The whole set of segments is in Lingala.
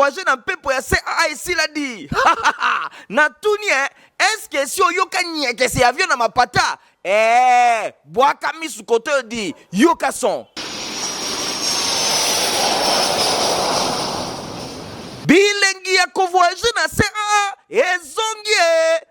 voyager na mpepo ya CAA esila di. Na tuni est-ce que si oyoka nyeke se avion na mapata? Bwaka misu kote di yoka son. Bilengi ya kovoyager na CAA ezongi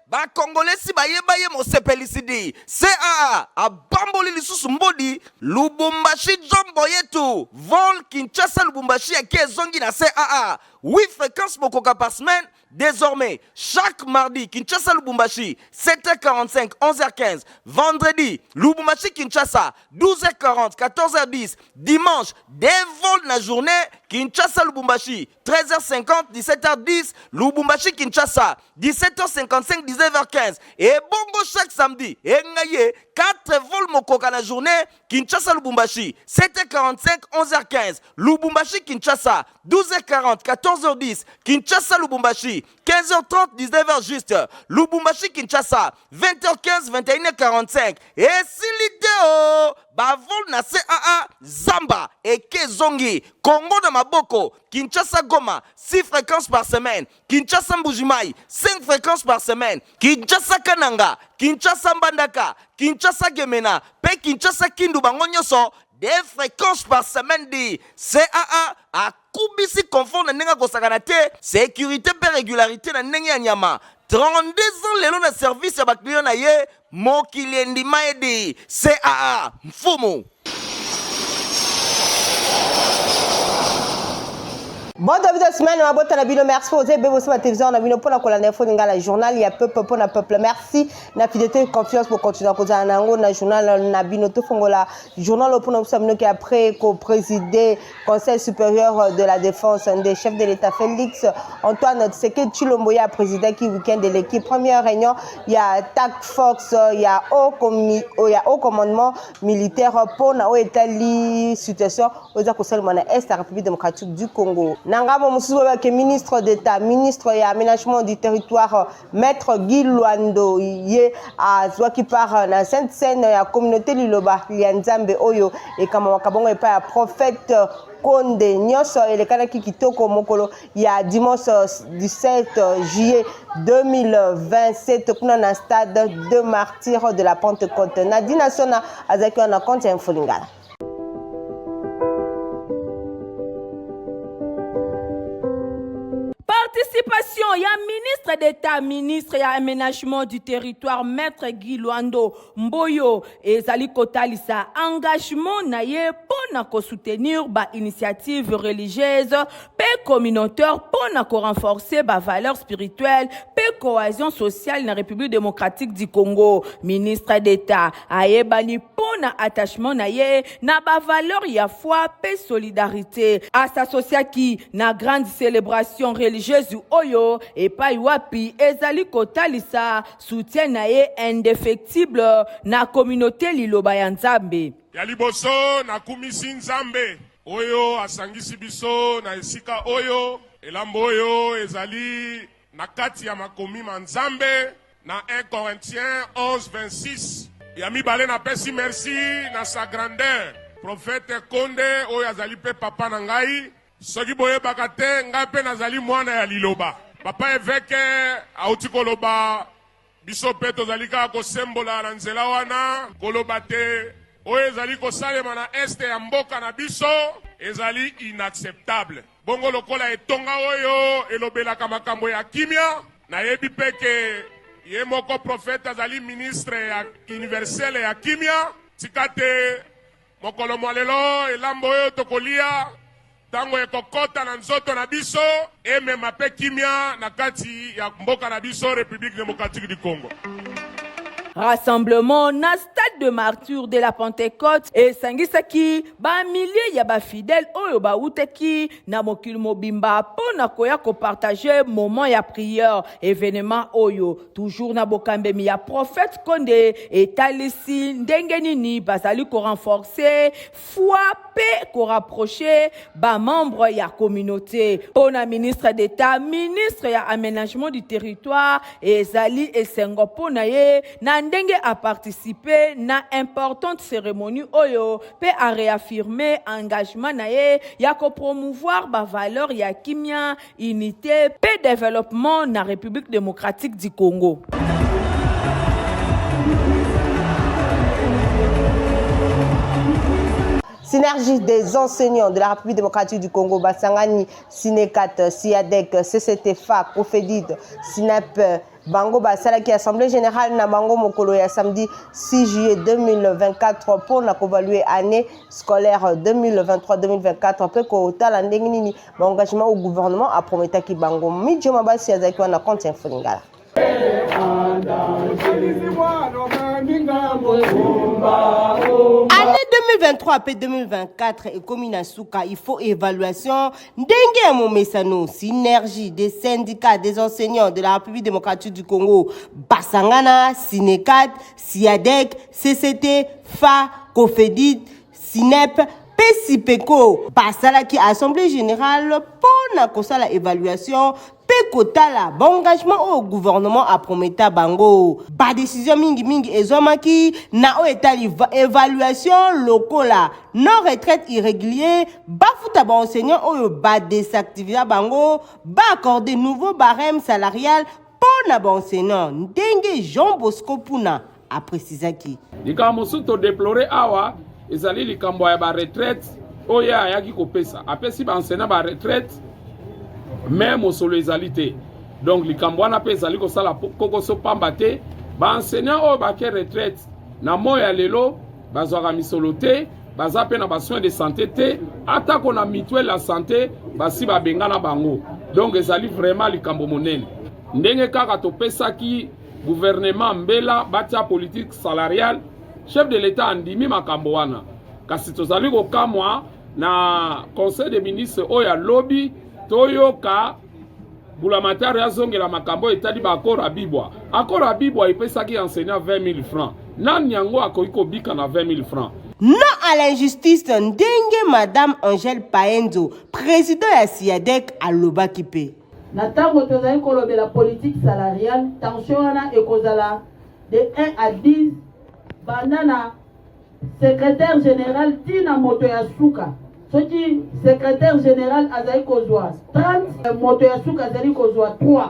ba Congolais bayeba ye mosepelisidi. CAA abamboli lisusu mbodi Lubumbashi jombo yetu. Vol Kinshasa Lubumbashi ya ezongi na CAA. 8 fréquences mokoka par semaine. Désormais, chaque mardi, Kinshasa Lubumbashi, 7h45, 11h15. Vendredi, Lubumbashi Kinshasa, 12h40, 14h10. Dimanche, des vols la journée, Kinshasa Lubumbashi, 13h50, 17h10. Lubumbashi Kinshasa, 17h55, 19h15. Et bongo chaque samedi, et 4 vols mokoka la journée, Kinshasa Lubumbashi, 7h45, 11h15. Lubumbashi Kinshasa, 12h40, 14h10. Kinshasa Lubumbashi, 15h30, 19h juste. Lubumbashi Kinshasa, 20h15, 21h45. Et si l'idée bavol na CAA Zamba et Kezongi, Congo de Maboko, Kinshasa Goma, 6 fréquences par semaine. Kinshasa Mbujimai, 5 fréquences par semaine. Kinshasa Kananga, Kinshasa Mbandaka, Kinshasa Gemena, Pe Kinshasa Kindu Bangonyoso, des fréquences par semaine di CAA a kubisi confort na nenga kosakanate sécurité pe régularité na nenga nyama 32 ans lelo na service ya bakliyo na ye mokili ndima edi CAA mfumu. Bon début de semaine, on a bien merci pour vous avez ma télévision, on a bien pour la colonne info la journal, il y a peuple pour le peuple. Merci, la fidélité, confiance pour continuer à causer un angle, le journal, on a bien tout fongola journal pour nous savoir qui après qu'au président Conseil supérieur de la défense des chefs de l'État Félix Antoine Tshisekedi Tshilombo, président qui week-end de l'équipe première réunion, il y a TAC Fox, il y a haut commandement militaire pour na Italie situation aux accords est la République démocratique du Congo. Nangamo Moussouba qui est ministre d'État, ministre et aménagement du territoire, maître Guy Luando, yé à Zwa qui part dans cette scène la communauté Liloba, Lianzambe Oyo et Kamawakabongo et pas prophète Konde Nyos et les Kanaki Kitoko Mokolo, il y a dimanche 17 juillet 2027 dans le stade de martyrs de la Pentecôte. Nadina Sona avec un compte Infolingala. Participation, il y a ministre d'État, ministre et aménagement du territoire, maître Guy Luando Mboyo et Zali Kotalisa. Engagement naye pour soutenir ba initiative religieuse, pe communautaire pour renforcer ba valeurs spirituelles, pe cohésion sociale dans la République démocratique du Congo. Ministre d'État, aebani pour attachement naye na ba valeur ya foi, pe solidarité. À s'associer qui na grande célébration religieuse Oyo et Paiwapi Ezali Kotalisa soutien nae indéfectible na communauté Liloba ya Nzambe. Ya liboso na kumisi Nzambe Oyo asangisi biso na esika Oyo elambo Oyo ezali na kati ya makomi Nzambe na 1 Corinthiens 11:26. Ya mibale na pesi merci na sa grandeur. Prophète Konde Oyo azali pe papa na ngai. Soki boye bakate ngape nazali mwana ya Liloba. Papa eveke auti koloba biso pe tozalika ko sembola na nzela wana koloba te oyo ezali kosalema na este ya mboka na biso ezali inacceptable. Bongo lokola etonga oyo elobelaka makambo ya kimia nayebi peke ye moko prophète azali ministre ya universel ya kimia tikate mokolo mwalelo elambo oyo tokolia tango ekokota na nzoto na biso emema pe kimia na kati ya mboka na biso République démocratique du Congo. Rassemblement na stade de martyrs de la Pentecôte et sangisaki ba milliers ya ba fidèles oyo ba uteki na mokili mobimba pona koya ko partager moment ya prière événement oyo toujours na bokambemi ya prophète Konde et talisi ndengenini bazali ko renforcer foi pe ko rapprocher ba membre ya communauté pona ministre d'État ministre ya aménagement du territoire et zali esengo pona ye na ndenge a participé na importante cérémonie oyo pe a réaffirmer engagement na ye ya ko promouvoir ba valeur ya kimia, unité pe développement na République démocratique du Congo. Synergie des enseignants de la République démocratique du Congo, Basangani, Sinekat, Siadek, CCTFA, Kofedid, Sinep, Bango Basalaki, Assemblée générale Nabango Mokolo, ya samedi 6 juillet 2024 pour la évaluer année scolaire 2023-2024. Après que Talandengini, l'engagement au gouvernement a promis qui Bango, Midjo Mabasi Azaki, on a compte Infolingala. Année 2023 et 2024 et comme Inasuka, il faut évaluation d'Enge Momesano, synergie des syndicats des enseignants de la République démocratique du Congo, Basangana, Sinekat, Siadek, CCT, FA, Kofedid, Sinep, Pesipeko, Basalaki Assemblée générale pour la évaluation. Kotala, bon engagement au gouvernement a promis bango. Ba décision mingi ezomaki na o etali évaluation lokola. Non retraite irrégulier, ba futa ba enseignant o ba désactiver bango, ba accorder nouveau barème salarial pour na ba enseignant. Ndenge Jean Bosco Puna a précisé qui. Likambo suto déplorer awa ezali likambo ya ba retraite oya yaki kopesa. Apesi ba enseignant ba retraite même au solo ezalité. Donc les Cambouana pezali ko sala koko so pambate ba enseignant o ba ke retraite na moya lelo bazwaka misolo te baza pe na ba soins de santé te ata ko na mutuelle la santé basi ba bengana bango. Donc ezali vraiment likambo monene ndenge kaka to pesaki gouvernement mbela batia politique salariale chef de l'état andimi makambo wana kasi tozali ko kamwa na conseil des ministres oya lobby Toyoka Boulamatari a zonge la makambo etali ba akora bibwa. Akora bibwa ipesaki enseignant 20 000 francs. Nan yango akoiko bika na 20 000 francs. Non à l'injustice ndenge Madame Angèle Paenzo, président ya Siadek à Lobakipe. Na tango tozali kolobela politique salariale, tension wana ekozala de 1 à 10 bandana secrétaire général tina moto ya suka. Soki secrétaire général azali kozwa 30 moto ya suka azali kozwa 3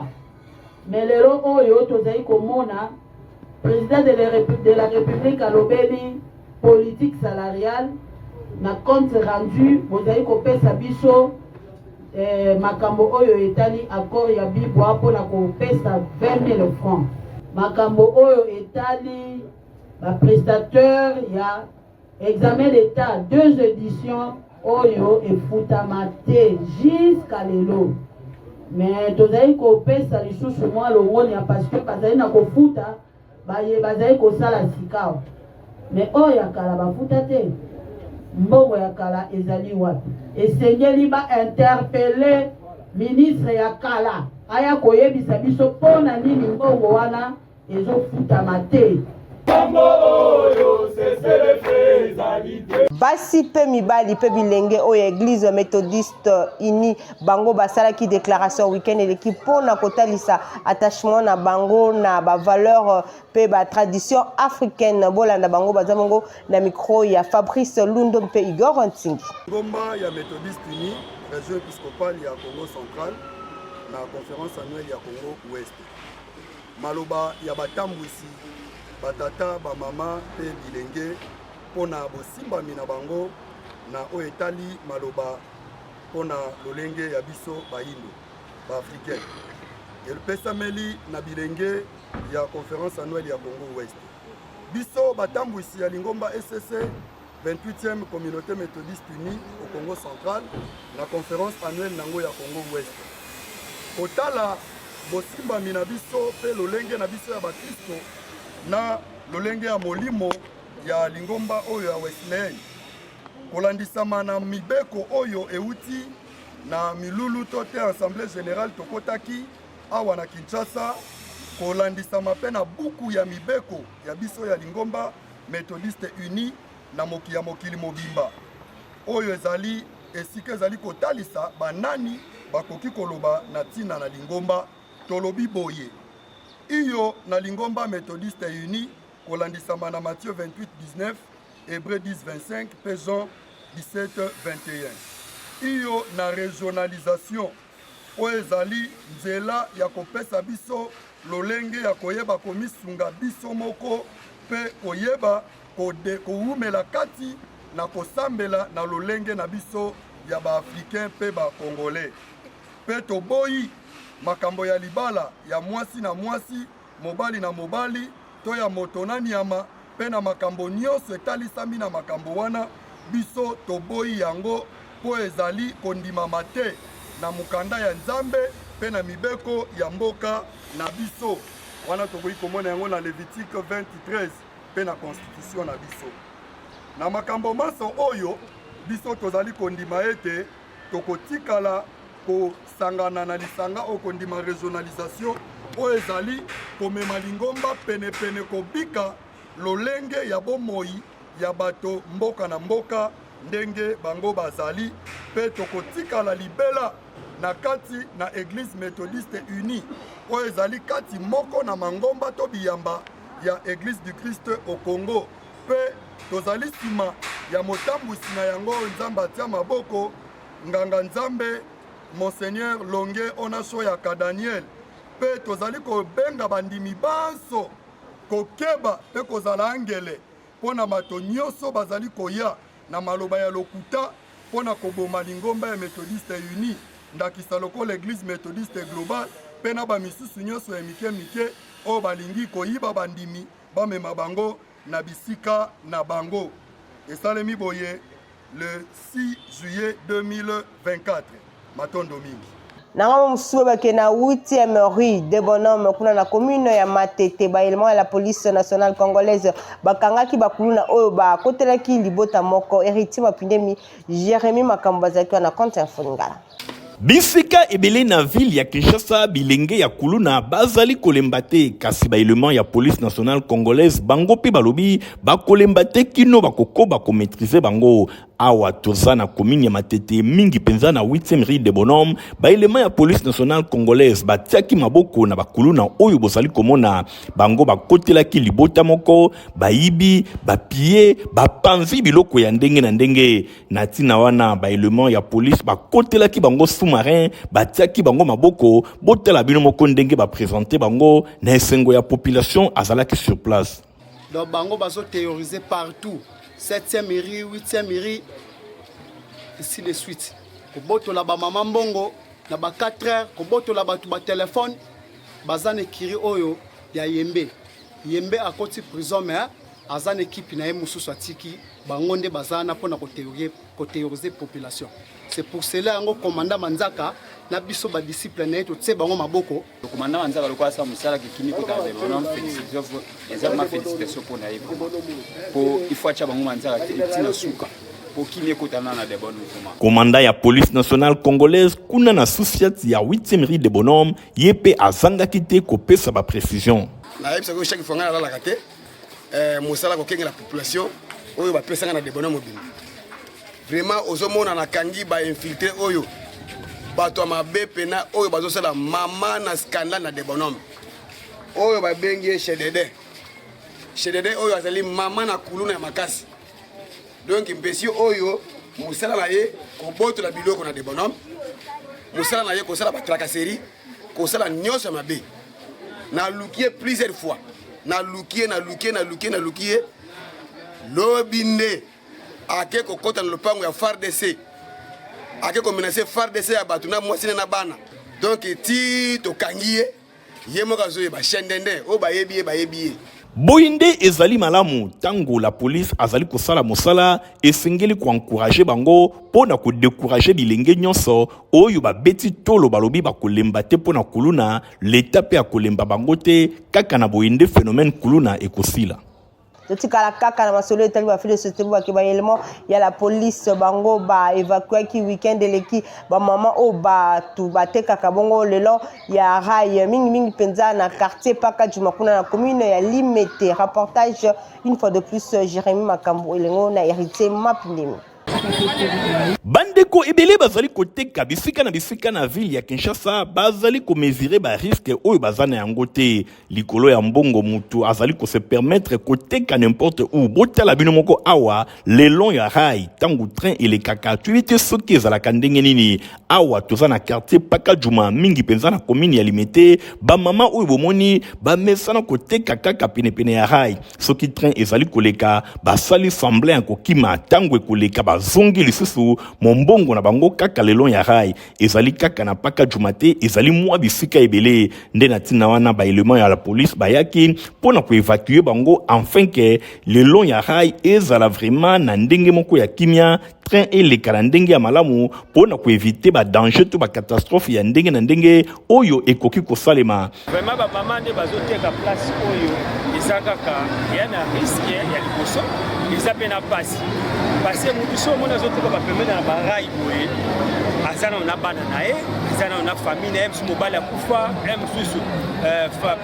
mais lelo oyo tozali komona président de la république alobeli politique salariale na compte rendu bozali kopesa biso makambo oyo etali accord ya bibwa mpona kopesa 20 000 francs makambo oyo etali ba prestateur ya examen d'état 2 éditions oyo efutama te jusqu'à lelo mais tozali kopesa lisusu mwa longoni ya parce que bazali na kofuta baye bazali kosala sikao mais oyo ya kala bafuta te mbongo ya kala ezali wapi esengeli ba interpeller ministre ya kala aya koyebisa biso mpona nini mbongo wana ezofutama te. Basi pe mibali pe bilenge o église méthodiste ini bango basala ki déclaration week-end et l'équipe pour na kotalisa attachement na bango na ba valeur pe ba tradition africaine bolanda bango bazamongo na micro ya Fabrice Lundo pe Igor Ntingi. Ngomba ya méthodiste ini région épiscopale ya Congo central na conférence annuelle ya Congo ouest. Maloba ya batambwisi batata ba mama pe bilenge pona bosimbami na bango na oetali maloba pona lolenge ya biso bayindo ba africain epesameli na bilenge ya conférence annuelle ya Congo ouest biso batambwisi ya lingomba SSC 28e communauté méthodiste unie au Congo central na conférence annuelle nango ya Congo ouest kotala bosimbami na biso pe lolenge na biso ya bakristo na lolenge ya molimo ya lingomba oyo ya Wesley kolandisama na mibeko oyo euti na milulu tote assemblée générale tokotaki awa na Kinshasa kolandisama pe na buku ya mibeko ya biso ya lingomba méthodiste uni na mokili mobimba oyo ezali esika ezali kotalisa banani bakoki koloba na tina na lingomba tolobi boye iyo na lingomba méthodiste uni kolandisama na Matthieu 28 19 Hébreux 10 25 pe Jean 17 21. Iyo na régionalisation oyo ezali nzela ya kopesa biso lolenge ya koyeba komisunga biso moko pe koyeba koumela kati na kosambela na lolenge na biso ya baafricain pe bakongolais pe toboyi makambo ya libala ya mwasi na mwasi mobali na mobali to ya moto na nyama pe na makambo nyonso etalisami na makambo wana biso toboyi yango po ezali kondimama te na mukanda ya Nzambe pe na mibeko ya mboka na biso wana toboyi komona yango na Lévitique 20:13 pe na constitution na biso na makambo maso oyo biso tozali kondima ete tokotikala kosangana na lisanga okondima régionalisation oyo ezali komema lingomba penepene kobika lolenge ya bomoi ya bato mboka na mboka ndenge bango bazali pe tokotikala libela na kati na Église méthodiste unie oyo ezali kati moko na mangomba to biyamba ya Église du Christ au Congo pe tozali nsima ya motambwisi na yango Nzambe atia maboko nganga Nzambe Monseigneur Longe Onasho ya Daniel pe tozali kobenga bandimi banso kokeba pe kozala angele pona bato nyonso bazali koya na maloba ya lokuta pona koboma lingomba ya Méthodiste unie ndakisa lokola Église méthodiste globale pe na bamisusu nyonso ya mike oyo balingi koyiba bandimi bamema bango na bisika na bango esalemi boye le 6 juillet 2024 matondo mingi nanga musuwe bake na 8e rue de Bonhomme kuna na commune ya Matete ba élément ya la police nationale congolaise bakangaki bakuluna oyo ba kotelaki libota moko héritier mapindemi Jérémy Makambo bazaki na compte info ngala bisika ebele na ville ya Kinshasa bilenge ya kuluna bazali kolemba te kasi ba élément ya police nationale congolaise bango pe balobi bakolemba te kino bakokoba ko maîtriser bango awa toza na commune ya Matete mingi penza na 8e rue de Bonhomme ba élément ya police nationale congolaise batiaki maboko na bakuluna oyo bozali komona bango bakotelaki libota moko bayibi bapie bapanzi biloko ya ndenge na ndenge na tina wana ba élément ya police bakotelaki bango marin batiaki bango maboko botela bino moko ndenge ba présenter bango na esengo ya population azalaki sur place. Donc bango bazo théoriser partout 7e mairie 8e mairie ainsi de suite koboto la ba mama mbongo na ba 4 heures koboto la batu ba téléphone bazane kiri oyo ya yembe akoti prison mais azane équipe na emususu atiki bango nde bazana pona ko théoriser population. C'est pour cela que le commandant Manzaka n'a pas de disciples net au tse bango maboko. Le commandant Manzaka le quoi ça musala qui kimi ko dans félicitations pour naïf. Pour il faut acha bango Manzaka tina suka. Pour kimi ko tana na de bonnes mouvements. Commandant ya police nationale congolaise kuna na société ya 8e rue de Bonhomme yepé azanga kité ko pesa ba précision. Na yebisa ko chaque fanga la kate musala ko kenga la population oyo ba pesa na de Bonhomme mobile. Vraiment ozomona na kangi ba infiltré oyo bato mabe pena oyo bazosala mama na scandale na de Bonhomme oyo ba bengi Chedede oyo azali mama na kuluna ya makasi donc mbesi oyo musala na ye koboto la biloko na de Bonhomme musala na ye ko sala ba tracasserie ko sala nyonso mabe na lukier plusieurs fois na lukier lobinde ake kokota na lopango ya FARDC ake ko menacer FARDC ya batu na mwasi na bana donc ti to kangiye yemo kazoye ba shendende o bayebi boyinde ezali malamu tango la police azali kosala mosala esengeli ko encourager bango pona ko décourager bilenge nyonso oyo ba beti tolo balobi ba kolemba te pona kuluna l'état pe akolemba bango te kaka na boyinde phénomène kuluna ekosila. totikala kaka na masolo etali bafile société baki ba élément ya la police bango ba évacuer ki weekend eleki ba mama o ba tu batekaka bongo lelo ya rail mingi penza na quartier paka jumakuna na commune ya Limete. Reportage une fois de plus Jérémy Makambo elengo na héritier Mapindemi. bandeko ebele bazali koteka bisika na ville ya Kinshasa bazali ko mesurer ba risque oyo bazana yango te likolo ya mbongo mutu azali ko se permettre koteka n'importe où botala bino moko awa le long ya rail tangu train et les kaka tuite soki ezalaka ndenge nini awa toza na quartier paka juma mingi penza na commune ya Limete ba mama oyo bomoni ba mesana koteka kaka pene ya rail soki train ezali koleka basali semblant kokima tangu ekoleka bazongi lisusu mombongo na bango kaka lelon ya rail ezali kaka na paka jumate ezali mwa bisika ebele nde na tina wana ba element ya la police bayaki pona ko évacuer bango enfin que lelon ya rail ezala vraiment na ndenge moko ya kimia train eleka na ndenge ya malamu pona ko éviter ba danger to ba catastrophe ya ndenge na ndenge oyo ekoki kosalema vraiment ba mama nde bazoteka place oyo ezakaka yana risque ya liboso ezapena pasi parce que mutu so mona zoteka ba pemena na barai boye azana na bana na ye azana na famille na msu mobali akufa msusu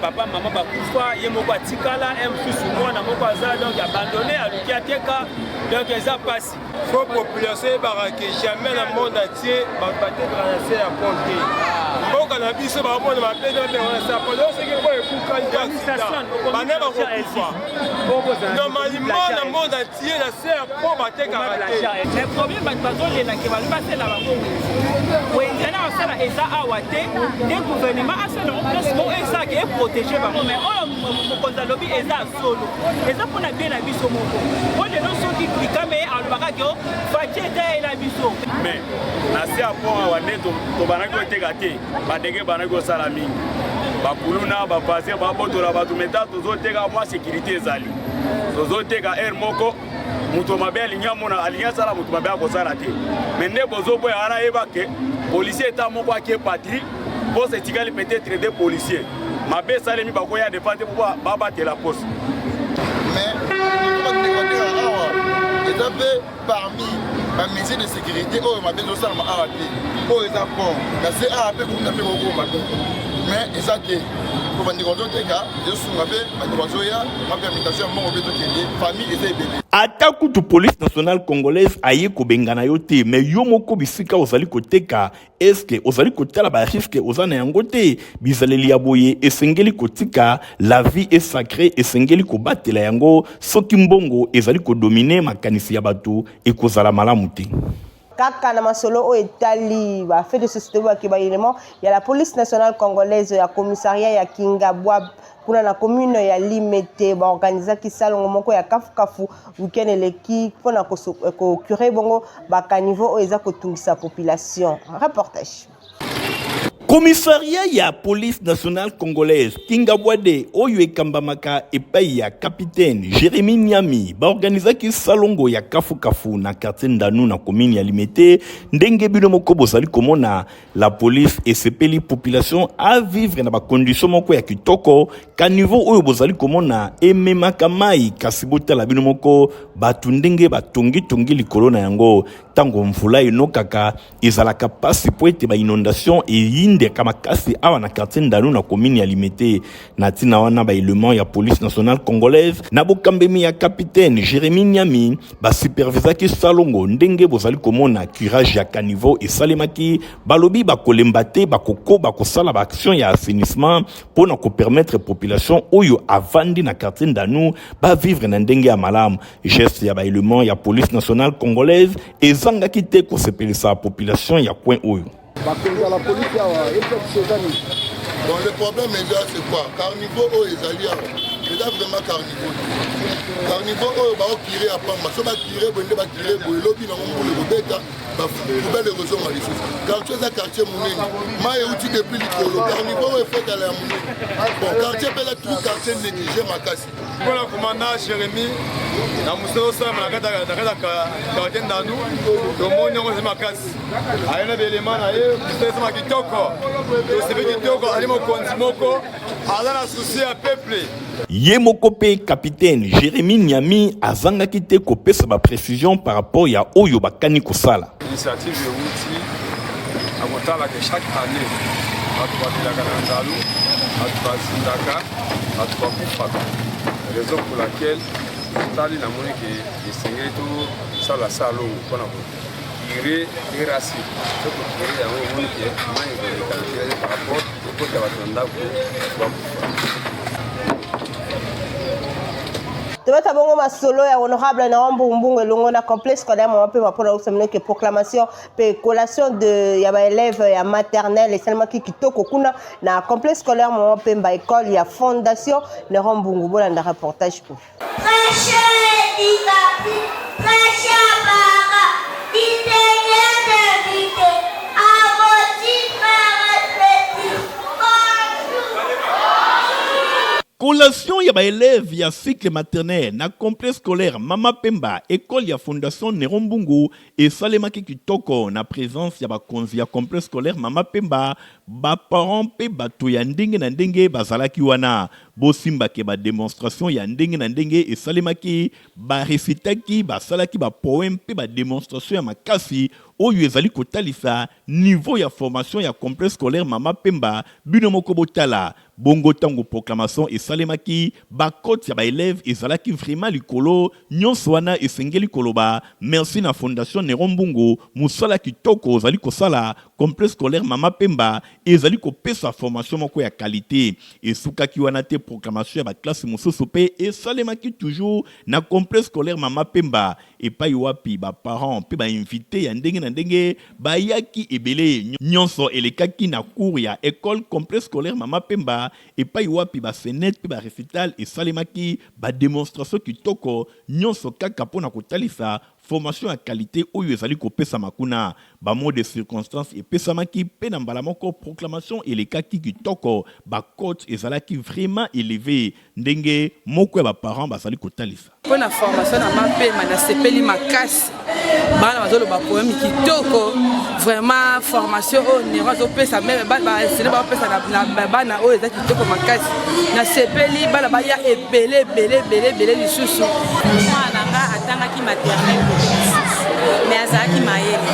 papa mama bakufa ye moko atikala msusu mwana moko azala donc abandonné aluki ateka donc eza pasi faut population barake jamais na monde entier bapaté traverser ya ponte mboka na biso bamona bapede bapena sa ponte c'est que boye kuka accident bane bakufa normalement na monde entier na se po bateka le problème bazolela ke balu basela bango wengena osala eza awa te le gouvernement asala place mo eza ke protéger bango mais oyo mokonzi alobi eza solo eza mpona bien na biso moko po lelo soki klika me alobaka ke facie ete ela biso mais na se apon awa nde tobanaki koteka te bandenge banaki kosala mingi bakuluna bapase babotola bato meta tozoteka mwa sécurité ezali tozoteka aire moko mutu mabe alingi asala mutu mabe akosala te mais nde bozoboya wana yeba ke policier eta moko ake patrie pose etikali peut-être des policiers mabe esalemi bakoya defante po babatela pose mais awa eza mpe parmi bamesure de sécurité oyo mabe ezosalama awa te oyo eza pont kasi awa mpe kuna mpe kokoma te mais eza te po bandeko bazoteka ezosunga mpe bandeko bazoya mapermutation ya mbongo mpe tokende famille eza ebele ata kutu police nationale congolaise aye kobengana yo te mais yo moko bisika ozali koteka eske ozali kotala ba risque ozana yango te bizaleli ya boye esengeli kotika la vie est sacrée esengeli kobatela yango soki mbongo ezali kodomine makanisi ya bato ekozala malamu te kaka na masolo o etali ba fait de société ba kiba élément ya la police nationale congolaise ya commissariat ya Kingabwa kuna na commune ya Limete ba organiser ki salongo moko ya kafu weekend eleki pona ko curer bongo ba kanivo o eza kotungisa population reportage. Commissariat ya police nationale congolaise Kingabwade oyo ekambamaka epai ya capitaine Jérémy Nyami ba organizaki salongo ya kafu na quartier Ndanu na commune ya Limete ndenge bino moko bozali komona la police esepeli population à vivre na ba conditions moko ya kitoko ka niveau oyo bozali komona ememaka mai kasi botala bino moko batu ndenge batongi likolo na yango tango mvula enokaka ezalaka pasi po ete ba inondation eyinde kama kasi awa na quartier Ndanu na commune ya Limete na tina wana ba élément ya police nationale congolaise na bokambemi ya capitaine Jérémy Nyami ba supervisaki salongo ndenge bozali komona curage ya caniveau esalemaki balobi bakolemba te bakosala ba action ya assainissement pona ko permettre population oyo avandi na quartier Ndanu ba vivre na ndenge ya malamu geste ya ba élément ya police nationale congolaise ezangaki te ko sepelisa population ya coin oyo. Bon, le problème déjà c'est quoi? Carnivore au Ezalia, c'est vraiment carnivore. Carnivore au va tirer à Pamba, ça va tirer, bon, va tirer, bon, le lobby dans le Robeta, poubelle de raison à l'issue. Quartier c'est quartier Mounini, moi et outil depuis l'Icolo, carnivore est fait à la Mounini. Bon, quartier bel tout quartier négligé ma casse. Pour le commandant Jérémy, na musoro sa na kata quartier Ndanu, le monde est ma casse. Ayana belema na ye, c'est ma kitoko. C'est kitoko, ali mo konzi moko, ala na souci à peuple. Ye moko pe capitaine Jérémy Nyami azangaki te kopesa ba précision par rapport ya oyo bakani kosala. Initiative de outil à kotala que chaque année batu batelaka na Ndalu batu bazindaka batu bakufaka raison pour laquelle totali namoni ke esengeli tosala salongo mpona kokire erasi so kokire yango omoni ke mai kolekalitele par rapport ekota bato na ndako bakufa. Tobeta bongo masolo ya honorable na Mbungu elongo na complexe scolaire mama pe bapona usamino ke proclamation pe collation de ya ba élèves ya maternelle et seulement ki kitoko kuna na complexe scolaire mama pe ba école ya fondation na Mbungu bola na reportage pour. Très cher Ditapi, très cher Bara, distingué d'invité à vos titres respectifs. Collation ya ba élève ya cycle maternel na complexe scolaire Mama Pemba école ya fondation Nerombungu et salemaki kitoko na présence ya ba konzi ya complexe scolaire Mama Pemba ba parents pe bato ya ndenge na ndenge bazalaki wana bosimba ke ba démonstration ya ndenge na ndenge et salemaki ba recitaki ba salaki ba poème pe ba démonstration ya makasi oyo ezali kotalisa niveau ya formation ya complexe scolaire Mama Pemba bino moko botala bongo tango proclamation et salemaki ba cote ya ba élève ezalaki vraiment likolo nyonso wana esengeli koloba merci na fondation Nerombungu musala kitoko ozali kosala complexe scolaire Mama Pemba ezali kopesa formation moko ya qualité esukaki wana te proclamation ya ba classe mosusu pe esalemaki toujours na complexe scolaire Mama Pemba epai wapi ba parents pe ba invité ya ndenge na ndenge bayaki ebele nyonso elekaki na cours ya école complexe scolaire Mama Pemba epai wapi ba fenêtre pe ba recital esalemaki ba démonstration kitoko nyonso kaka pona kotalisa formation à qualité oyo ezali kopesa makuna ba mot de circonstance epesamaki pe na mbala moko proclamation elekaki kitoko ba cote ezalaki vraiment élevé ndenge moko ya ba parents bazali kotalisa pona formation na mapema na sepeli makasi bana bazolo ba poème kitoko vraiment formation o nerozo pesa même ba sele ba pesa na bana o ezaki kitoko makasi na sepeli bana ba ya ebele lisusu mwana nga atangaki maternelle mais azalaki mayele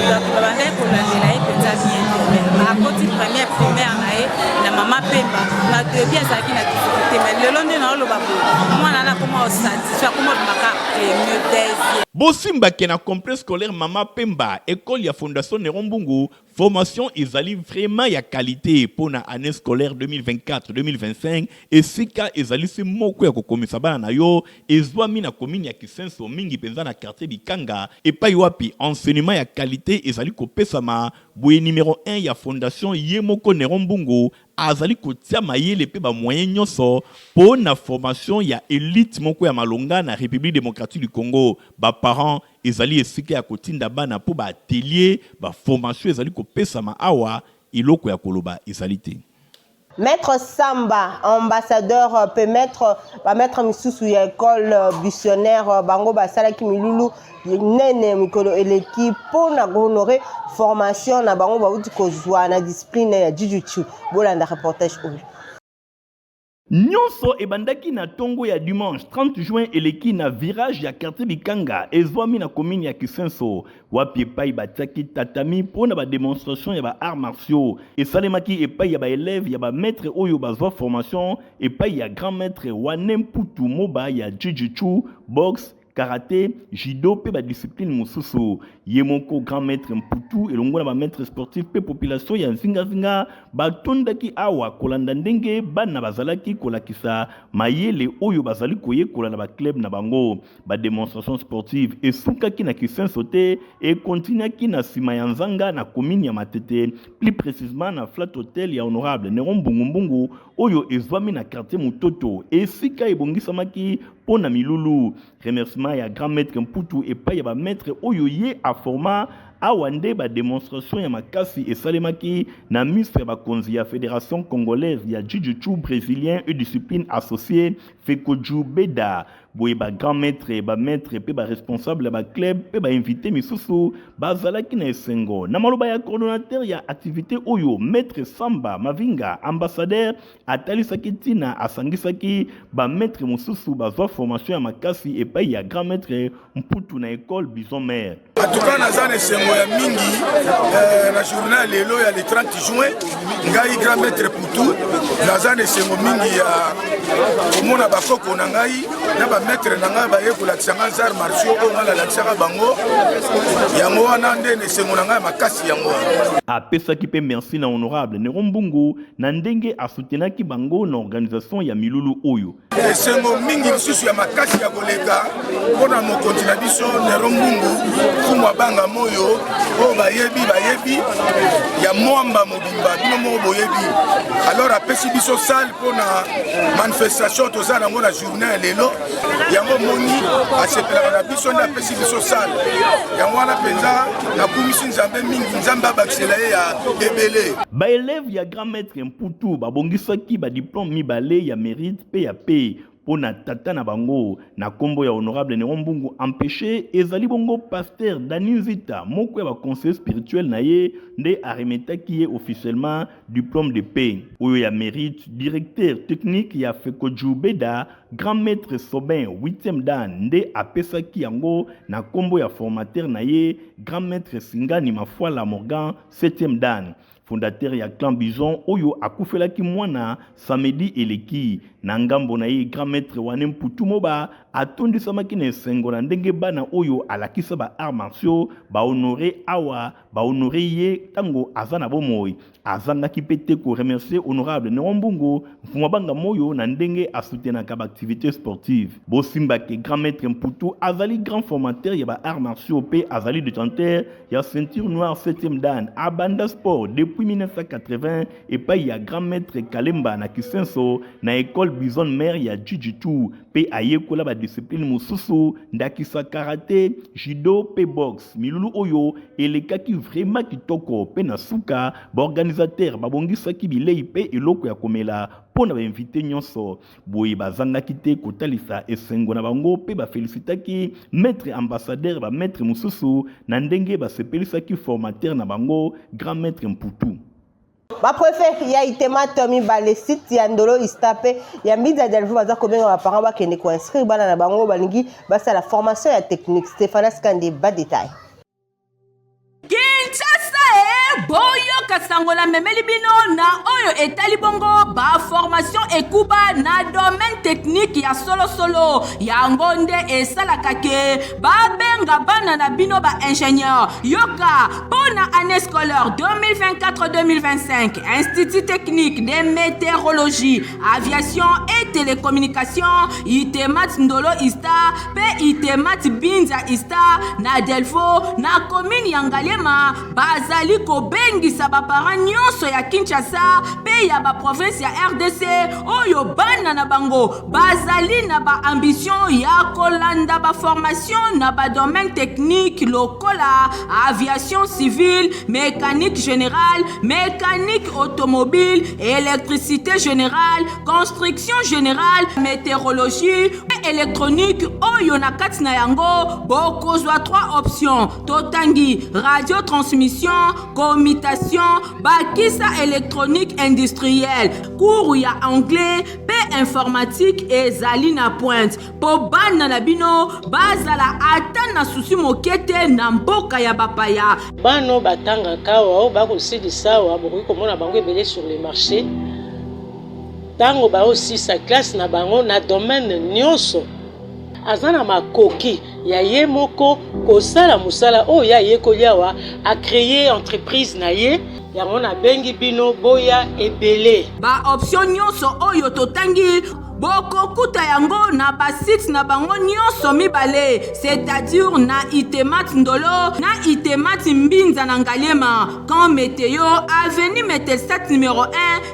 donc babandaki kolandela ye mpenza bien akoti première primaire na ye na Mama Pemba na début azalaki na difficulté mais lelo nde naoloba bo mwana na koma osatisfait akoma obimaka mieux deuxième bosimbake na complexe scolaire Mama Pemba école ya fondation Nerombungu formation ezali vraiment ya qualité pour na année scolaire 2024-2025 et sika ezali se moko ya kokomisa bana na yo ezwami na commune ya Kisenso mingi penza na quartier Bikanga et pa wapi enseignement ya qualité ezali kopesama boye numéro 1 ya fondation Yemoko Nerombungu azali kotia mayele pe ba moyen nyonso pour na formation ya élite moko ya malonga na République démocratique du Congo ba parents ezali esika ya kotinda bana po ba atelier ba formation ezali kopesama awa iloko ya koloba ezali te. Maître Samba, ambassadeur, peut mettre Misusu ya école missionnaire Bango Basalaki Milulu nene mikolo eleki pona honorer formation na Bango Bauti kozwa na discipline ya jiu-jitsu. Bolanda reportage oyo. Nyonso ebandaki na tongo ya dimanche 30 juin eleki na virage ya quartier Bikanga ezwami na commune ya Kisenso wapi epai batiaki tatami pona ba démonstration ya ba arts martiaux esalemaki epai ya ba élève ya ba maître oyo bazwa formation epai ya grand maître Wane Mputu Moba ya jiu-jitsu boxe karaté, judo pe ba discipline mosusu yemoko grand maître Mputu elongo na ba maître sportif pe population ya nzinga ba tondaki awa kolanda ndenge bana bazalaki kolakisa mayele oyo bazali koye kolanda ba club na bango ba démonstration sportive esukaki na Kisenso te et continuaki na sima ya nzanga na commune ya Matete plus précisément na flat hotel ya honorable Nerombungu oyo ezwami na quartier Mutoto esika ebongisamaki pona milulu remerciement ya grand maître Mputu epai ya ba maître oyo ye a format awande ba démonstration ya makasi esalemaki na ministre ya bakonzi ya fédération congolaise ya jiu-jitsu brésilien et discipline associée Fekoju Beda boye ba grand maître ba maître pe ba responsable ba club pe ba invité misusu bazalaki na esengo na maloba ya coordonnateur ya activité oyo maître Samba Mavinga ambassadeur atalisaki tina asangisaki ba maître mususu bazwa formation ya makasi epai ya grand maître Mputu na école Bison Mère en tout cas nazana esengo ya mingi na journal lelo ya le 30 juin ngai grand maître Poutou naza na esengo mingi ya komona bakoko na ngai na bamaître na ngai baye kolakisa ngai arts martiaux oyo ngai nalakisaka bango yango wana nde na esengo na ngai makasi yango apesaki mpe merci na honorable Nero Mbungu na ndenge asutenaki bango na organisation ya milulu oyo esengo mingi lisusu ya makasi ya koleka mpona mokonzi na biso Nero Mbungu fumu abanga moyo oyo bayebi ya mwamba mobimba bino moko boyebi alors apesi biso sale mpona manifestation toza nango na journée ya lelo yango moni asepelaka na biso nde apesi biso sale yango wana mpenza nakumisi nzambe mingi nzambe abakisela ye ya ebele baeleve ya grand maître Mputu babongisaki badiplome mibale ya mérite mpe ya pe pona tata na bango na kombo ya honorable Nero Mbungu empêché ezali bongo pasteur Dani Nzita moko ya conseiller spirituel na ye nde aremetaki ye officiellement diplôme de paix oyo ya mérite directeur technique ya Fekoju Beda grand maître Sobin 8e dan nde apesaki yango na kombo ya formateur na ye grand maître Singani Mafuala Morgan 7e dan fondateur ya clan Bison oyo akufelaki mwana samedi eleki na ngambo na ye grand maître wane Mputu moba atondisamaki na esengo na ndenge bana oyo alakisa ba arts martiaux ba honoré awa ba honoré ye tango azana bomoi azangaki pete ko remercier honorable Nero Mbungu mfuma banga moyo na ndenge asutenaka ba activité sportive bosimba ke grand maître Mputu azali grand formateur ya ba arts martiaux pe azali détenteur ya ceinture noire 7e dan abanda sport depuis 1980 et pa ya grand maître Kalemba na Kisenso na école Bison mère ya Jijitu pe ayekola ba discipline mususu ndakisa karate judo pe boxe milulu oyo elekaki vraiment kitoko pe na suka ba organisateur babongisaki bilei pe eloko ya komela pona ba invité nyonso boye bazangaki te kotalisa esengo na bango pe ba félicitaki maître ambassadeur ba maître mususu na ndenge ba sepelisaki formateur na bango grand maître Mputu ba préfet ya itema tomi bale site ya ndolo istape ya midza delvo baza kobenga ba parents ba kende ko inscrire bana na bango balingi basa la formation ya technique Stéphane Skande ba détail boyo kasangola memeli bino na oyo etali bongo ba formation ekuba na domaine technique ya solo yango nde esalaka ke babenga bana na bino ba ingénieur yoka pona année scolaire 2024-2025 Institut technique de météorologie aviation et télécommunication itemat ndolo ista pe itemat binza ista na delfo na commune ya Ngalema bazali kobengisa bapara nyonso ya Kinshasa pe ya ba province ya RDC oyo bana na bango bazali na ba ambition ya kolanda ba formation na ba domaine technique lokola aviation civile, mécanique générale, mécanique automobile, électricité générale, construction générale, météorologie et électronique oyo na kati na yango bokozwa 3 options totangi radio transmission commutation bakisa électronique industrielle cours ya anglais pe informatique ezali na pointe po bana na bino bazala ata na susi mokete na mboka ya bapaya bano batanga kawa bakosilisa wa bokoki komona bango ebele sur le marché tango aussi sa classe na bango na domaine nyonso azana makoki ya ye moko kosala musala oyo ya ye koliawa a créer entreprise na ye yango na bengi bino boya ebele ba option nyonso oyo totangi bokokuta yango na basite na bango nyonso mibale c'est-à-dire na itemat ndolo na itemat mbinza na Ngalema quand météo avenue Metelsat numéro 1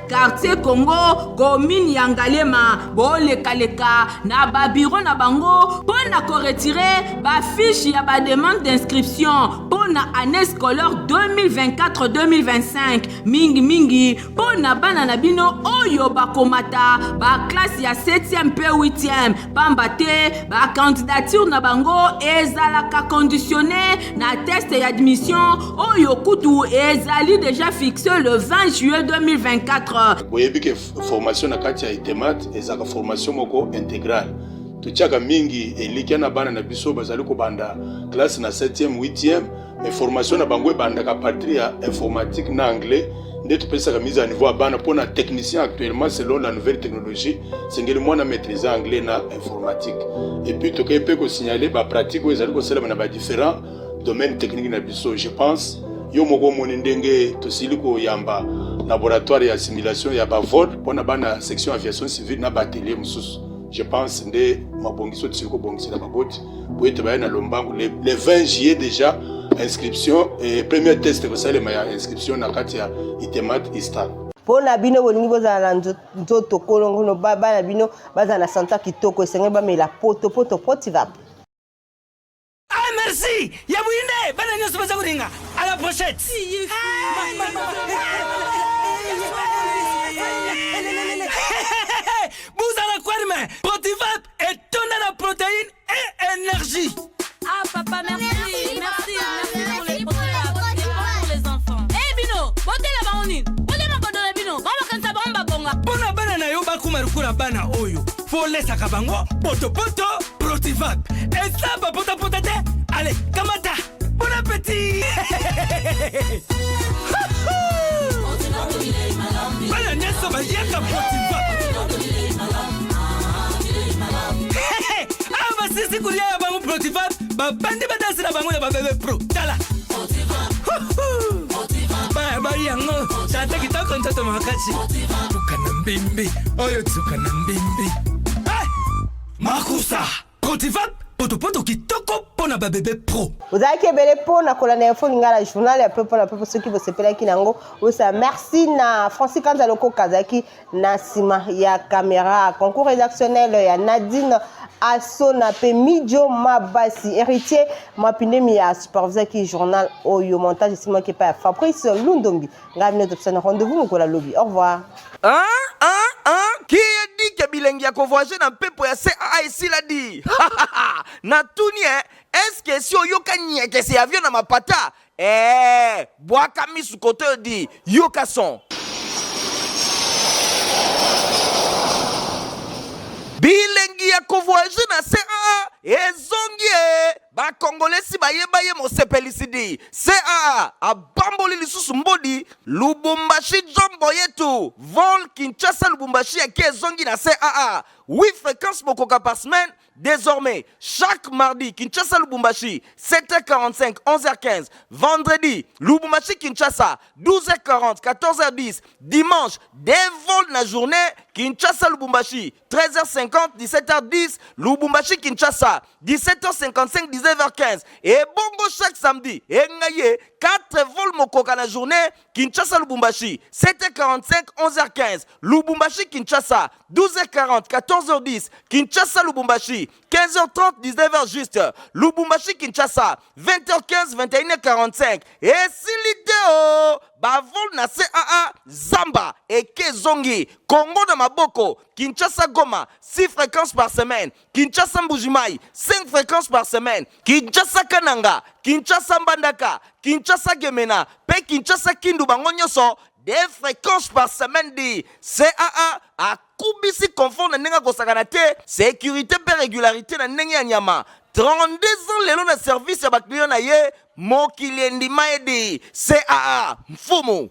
quartier Congo commune ya Ngalema bolekaleka na ba bureau na bango pona ko retirer ba fiche ya ba demande d'inscription pona année scolaire 2024-2025 mingi pona bana na bino oyo bakomata ba classe ya 7e pe 8e pamba te ba candidature na bango ezalaka conditionné na test d'admission oyo kutu ezali déjà fixé le 20 juillet 2024. boyebi ke formation na kati ya itemat ezaka formation moko intégrale tuchaka mingi elikia na bana na biso bazali kobanda classe na 7e 8e information na bango ebandaka partir ya informatique na anglais nde topesaka mise à niveau ya bana mpona technicien actuellement selon la nouvelle technologie sengeli mwana maîtriser anglais na informatique et puis tokei mpe kosignaler bapratique oyo ezali kosalema na badifférents domaines techniques na biso. Je pense yo moko omoni ndenge tosili koyamba laboratoire ya simulation ya bavol mpona bana section aviation civile na baatelier mosusu. Je pense nde mabongiso tosili kobongisela baboti po ete baye na lombangu le 20 juillet déjà inscription et premier test kosalema ya inscription na kati ya itemat istan. Pona bino bolingi bozala na nzoto kolongo no bana bino bazala na santa kitoko esenge bamela poto Protivap. Ah merci, ya buinde bana nyoso baza kuringa à la prochaine. Buzala kwarme, Protivap est tonne la protéine et énergie. Ah papa merci pour les pour les enfants. Eh bino, bote la baoni. Bote na kodona bino. Ba kansa ba bonga. Bona bana na yo ba kumarukura bana oyo. Fo lesa kabango, poto Protivap. Et ça ba pota te. Allez, kamata. Bon appétit. Bana nyeso ba yaka Protivap. Ah ba sisi kulia ya bango Protivap. Ba bandi ba danser na bango ya ba bébé pro. Tala. Ba yango. Tata kitoko ntoto makachi. Tukana mbimbi. Oyo tukana mbimbi. Makusa. Protivap. Poto kitoko pona ba bébé pro. Vous avez kebele pona kolana info ngala journal ya peuple ceux qui vous sepela kinango. Osa merci na Francis Kanzaloko Kazaki na sima ya caméra. Concours rédactionnel ya Nadine Asona pe Midjo Mabasi héritier mapindemi ya superviseur qui journal Oyo montage sima qui pa Fabrice Lundombi. Ngavino topsana rendez-vous mukola lobby. Au revoir. Qui a dit que bilingue a convoyé dans pepo ya CA ici l'a dit. Na tuni est-ce que si yoka nye que c'est avion na mapata bois kami sous côté dit yoka son. Bilingue a convoyé na CA ezongie ba congolais si baye mo sepelisidi CA a bamboli lisusu mbodi Lubumbashi jombo yetu vol Kinshasa Lubumbashi ya ezongi na CA 8 fréquences mokoka par semaine. Désormais, chaque mardi, Kinshasa Lubumbashi, 7h45, 11h15. Vendredi, Lubumbashi Kinshasa, 12h40, 14h10. Dimanche, des vols la journée, Kinshasa Lubumbashi, 13h50, 17h10. Lubumbashi Kinshasa, 17h55, 19h15. Et bongo chaque samedi, engaye, 4 vols mokoka la journée, Kinshasa Lubumbashi, 7h45, 11h15. Lubumbashi Kinshasa, 12h40, 14h10. Kinshasa Lubumbashi, 15h30, 19h juste. Lubumbashi Kinshasa, 20h15, 21h45. Et si l'idée bavol na CAA Zamba et Kezongi, Congo de Maboko, Kinshasa Goma, 6 fréquences par semaine. Kinshasa Mbujimai, 5 fréquences par semaine. Kinshasa Kananga, Kinshasa Mbandaka, Kinshasa Gemena, Pe Kinshasa Kindu Bangonyoso, des fréquences par semaine dit CAA a kubisi confort na nenga kosakanate sécurité pe régularité na nenga nyama 32 ans lelo na service ya bakliyo na ye mokili endima edi CAA mfumu